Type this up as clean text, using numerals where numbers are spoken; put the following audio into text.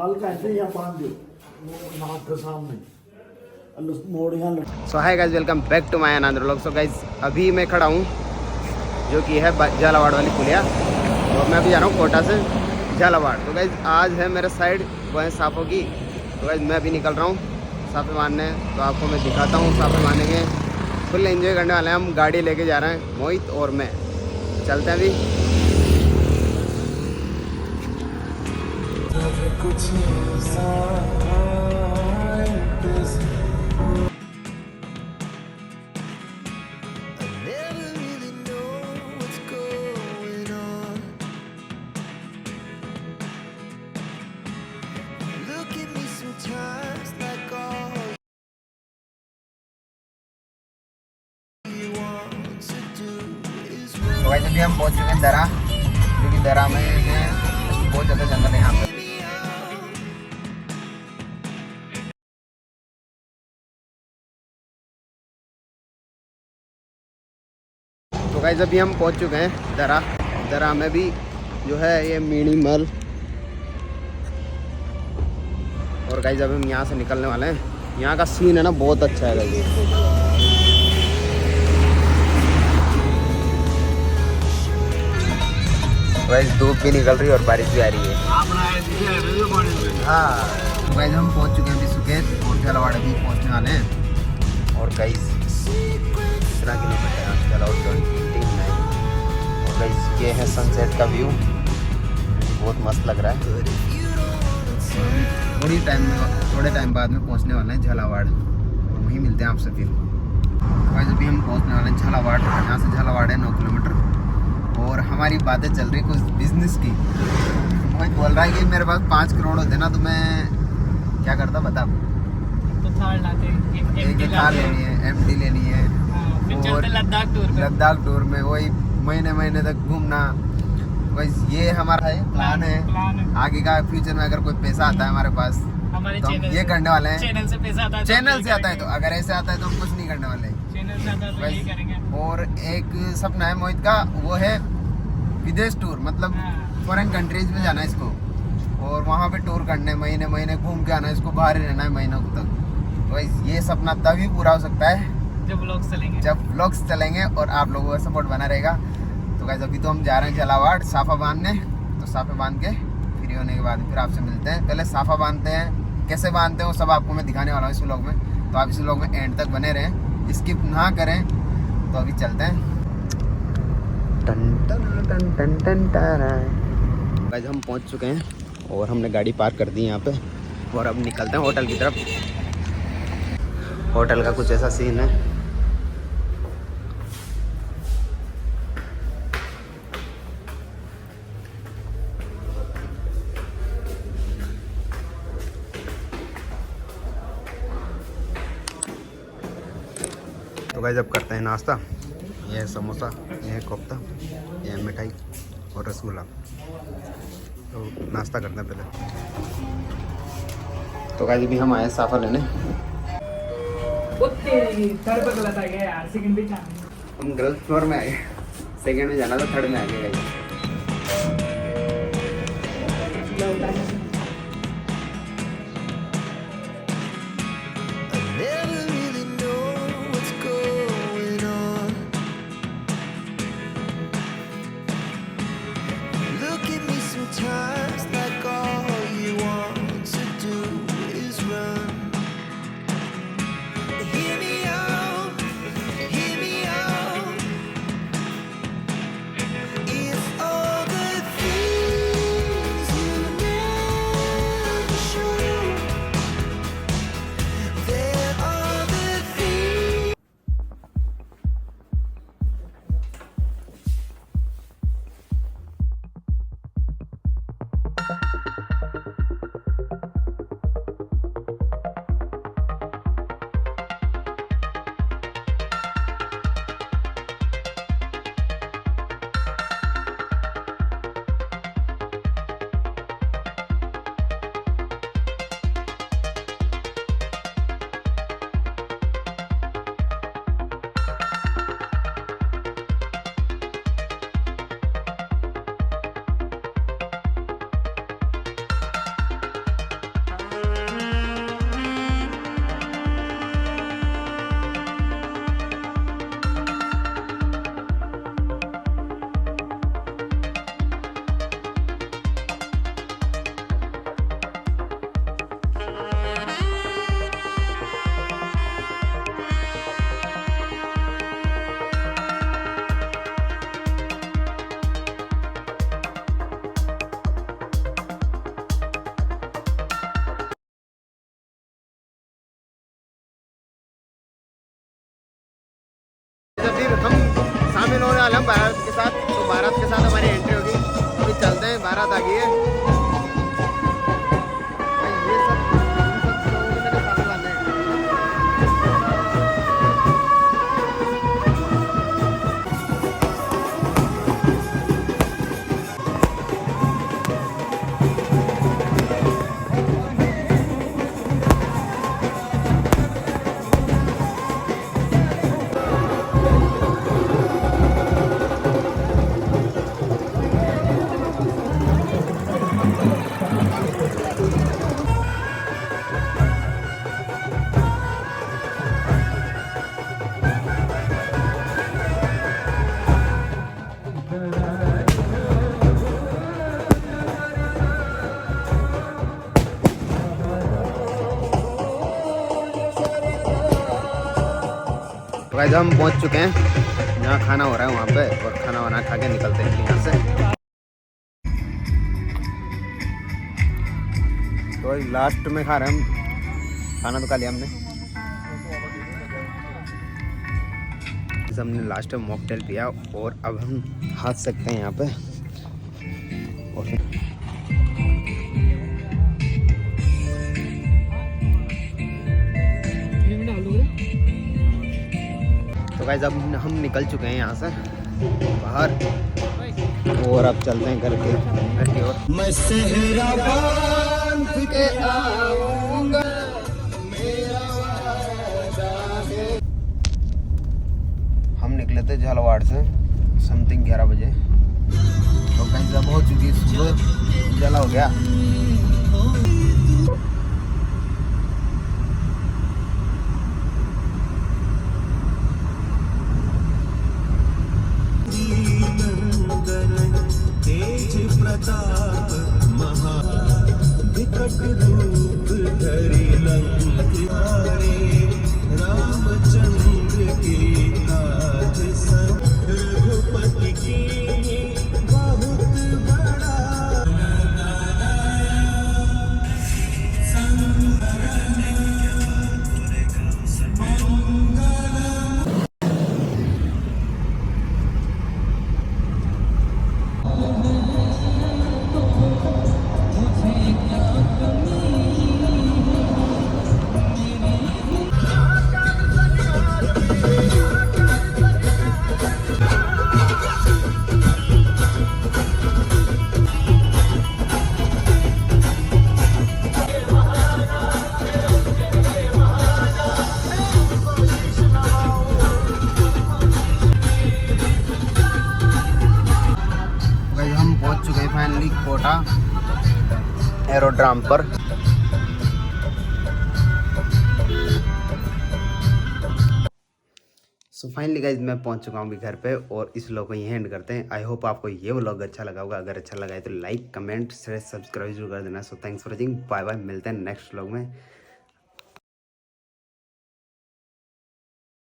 So hi guys, welcome back to my another vlog. So guys, अभी मैं खड़ा हूँ जो कि है झालावाड़ वाली पुलिया, और मैं अभी जा रहा हूँ कोटा से झालावाड़। तो गाइस आज है मेरे साइड वो है साफों की। तो गाइस मैं अभी निकल रहा हूँ साफे मारने, तो आपको मैं दिखाता हूँ साफे मारने के। फुल एंजॉय करने वाले हैं हम, गाड़ी लेके जा रहे हैं मोहित और मैं। चलते हैं अभी। तो वैसे भी हम पहुंच चुके हैं दरा, क्योंकि दरा में बहुत ज़्यादा जंगल है यहाँ पर। तो गाइस अभी हम पहुंच चुके हैं दरा। दरा में भी जो है ये मिनिमल। और गाइस अब हम यहाँ से निकलने वाले हैं। यहाँ का सीन है ना बहुत अच्छा है गाइस। वैसे धूप भी निकल रही है और बारिश भी आ रही है। हाँ वैसे हम पहुंच चुके हैं अभी सुकेत, और झालावाड़ भी पहुंचने वाले हैं। और गाइस कितना किलोमीटर है झालावाड़? 29। और गाइस ये है सनसेट का व्यू, बहुत मस्त लग रहा है। थोड़े टाइम बाद में पहुंचने वाले हैं झालावाड़, और वहीं मिलते हैं आपसे फिर। गाइस अभी हम पहुंचने वाले हैं झालावाड़। यहाँ से झालावाड़ है 9 किलोमीटर। और हमारी बातें चल रही कुछ बिजनेस की। मोहित बोल रहा है कि मेरे पास 5 करोड़ होते ना तो मैं क्या करता बता। तो थार लाते, एक थार लेनी है, एमटी लेनी है, और लद्दाख टूर में वही महीने तक घूमना। बस ये हमारा है प्लान है आगे का। फ्यूचर में अगर कोई पैसा आता है हमारे पास तो हम ये करने वाले हैं। चैनल से पैसा आता है, चैनल से आता है, तो अगर ऐसे आता है तो हम कुछ नहीं करने वाले। चैनल से आता है तो यही करेंगे। और एक सपना है मोहित का, वो है विदेश टूर, मतलब फॉरेन कंट्रीज में जाना है इसको, और वहाँ पे टूर करने, महीने घूम के आना है इसको, बाहर ही रहना है महीनों तक। तो ये सपना तभी पूरा हो सकता है जब व्लॉग्स चलेंगे और आप लोगों का सपोर्ट बना रहेगा। तो गाइस अभी तो हम जा रहे हैं झालावाड़ साफा बांधने। तो साफे बांध के फ्री होने के बाद फिर आपसे मिलते हैं। पहले साफा बांधते हैं, कैसे बांधते हैं वो सब आपको मैं दिखाने वाला हूँ इस व्लॉग में। तो आप इस व्लॉग में एंड तक बने रहें, स्किप ना करें। तो अभी चलते हैं। गाइस हम पहुंच चुके हैं और हमने गाड़ी पार्क कर दी यहाँ पे, और अब निकलते हैं होटल की तरफ। होटल का कुछ ऐसा सीन है। तो गाइस अब करते हैं नाश्ता। यह है समोसा, यह है कोफ्ता, यह है मिठाई और रसगुल्ला। तो नाश्ता करते हैं पहले। तो गाइस अभी हम आए साफा लेने। हम गलत फ्लोर में आए, सेकंड में जाना था, थर्ड में आ गए गाइस। अभी हम शामिल होने वाले हैं भारत के साथ, तो भारत के साथ हमारी एंट्री होगी। अभी चलते हैं, भारत आ गई है। ये सब लोगों को मेरे साथ लाना है। तो गाइस हम पहुंच चुके हैं जहाँ खाना हो रहा है वहाँ पे, और खाना वाना खा के निकलते हैं यहाँ से। तो लास्ट में खा रहे हैं हम, खाना तो खा लिया हमने। हमने लास्ट में मॉकटेल पिया और अब हम हाथ सकते हैं यहाँ पे। और तो गाइस अब हम निकल चुके हैं यहाँ से बाहर, और अब चलते हैं घर की ओर। मैं सेहरा बांध के आऊंगा, मेरा वादा है। हम निकले थे झालावाड़ से समथिंग 11 बजे। तो गाइस अब हो चुकी सुबह, उजाला हो गया। रामचंद्र की आज रघुपति की बहुत बड़ा फाइनली कोटा एरोड्राम पर। सो फाइनली गाइज मैं पहुंच चुका हूँ अभी घर पे, और इस व्लॉग को यहीं एंड करते हैं। आई होप आपको ये व्लॉग अच्छा लगा होगा। अगर अच्छा लगा है तो लाइक कमेंट शेयर सब्सक्राइब जरूर कर देना। So thanks for watching, bye bye, मिलते हैं नेक्स्ट व्लॉग में।